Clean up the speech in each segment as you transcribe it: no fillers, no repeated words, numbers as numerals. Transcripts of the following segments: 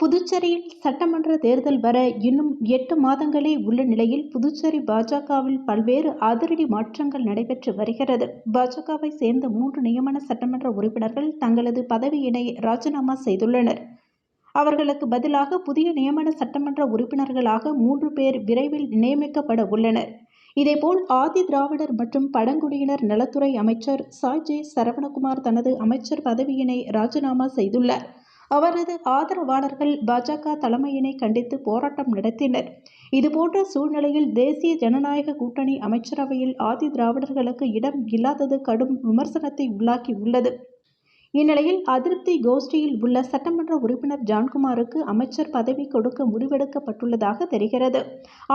புதுச்சேரியில் சட்டமன்ற தேர்தல் வர இன்னும் 8 மாதங்களே உள்ள நிலையில் புதுச்சேரி பாஜகவில் பல்வேறு அதிரடி மாற்றங்கள் நடைபெற்று வருகிறது. பாஜகவை சேர்ந்த 3 நியமன சட்டமன்ற உறுப்பினர்கள் தங்களது பதவியினை ராஜினாமா செய்துள்ளனர். அவர்களுக்கு பதிலாக புதிய நியமன சட்டமன்ற உறுப்பினர்களாக 3 பேர் விரைவில் நியமிக்கப்பட உள்ளனர். இதேபோல் ஆதி திராவிடர் மற்றும் பழங்குடியினர் நலத்துறை அமைச்சர் சாய் ஜே சரவணகுமார் தனது அமைச்சர் பதவியினை ராஜினாமா செய்துள்ளார். அவரது ஆதரவாளர்கள் பாஜக தலைமையினை கண்டித்து போராட்டம் நடத்தினர். இதுபோன்ற சூழ்நிலையில் தேசிய ஜனநாயக கூட்டணி அமைச்சரவையில் ஆதி திராவிடர்களுக்கு இடம் இல்லாதது கடும் விமர்சனத்தை உள்ளாக்கி உள்ளது. இந்நிலையில் அதிருப்தி கோஷ்டியில் உள்ள சட்டமன்ற உறுப்பினர் ஜான்குமாருக்கு அமைச்சர் பதவி கொடுக்க முடிவெடுக்கப்பட்டுள்ளதாக தெரிகிறது.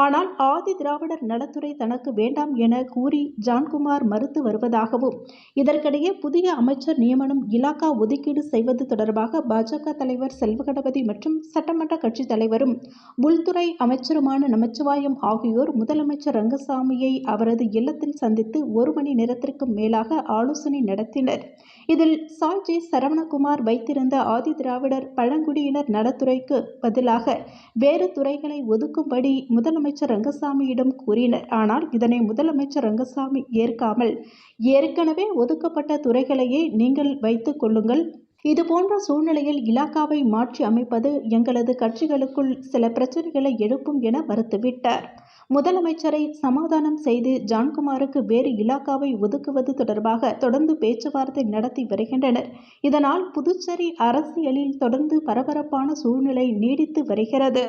ஆனால் ஆதி திராவிடர் நலத்துறை தனக்கு வேண்டாம் என கூறி ஜான்குமார் மறுத்து வருவதாகவும், இதற்கிடையே புதிய அமைச்சர் நியமனம் இலாகா ஒதுக்கீடு செய்வது தொடர்பாக பாஜக தலைவர் செல்வகணபதி மற்றும் சட்டமன்ற கட்சி தலைவரும் உள்துறை அமைச்சருமான நமச்சிவாயம் ஆகியோர் முதலமைச்சர் ரங்கசாமியை அவரது இல்லத்தில் சந்தித்து 1 மணி நேரத்திற்கும் மேலாக ஆலோசனை நடத்தினர். இதில் சாய் ஜே சரவணகுமார் வைத்திருந்த ஆதி திராவிடர் பழங்குடியினர் நலத்துறைக்கு பதிலாக வேறு துறைகளை ஒதுக்கும்படி முதலமைச்சர் ரங்கசாமியிடம் கூறினர். ஆனால் இதனை முதலமைச்சர் ரங்கசாமி ஏற்காமல், ஏற்கனவே ஒதுக்கப்பட்ட துறைகளையே நீங்கள் வைத்துக் கொள்ளுங்கள். இதுபோன்ற சூழ்நிலையில் இலாகாவை மாற்றி அமைப்பது எங்களது கட்சிகளுக்குள் சில பிரச்சனைகளை எழுப்பும் என மறுத்துவிட்டார். முதலமைச்சரை சமாதானம் செய்து ஜான்குமாருக்கு வேறு இலாகாவை ஒதுக்குவது தொடர்பாக தொடர்ந்து பேச்சுவார்த்தை நடத்தி வருகின்றனர். இதனால் புதுச்சேரி அரசியலில் தொடர்ந்து பரபரப்பான சூழ்நிலை நீடித்து வருகிறது.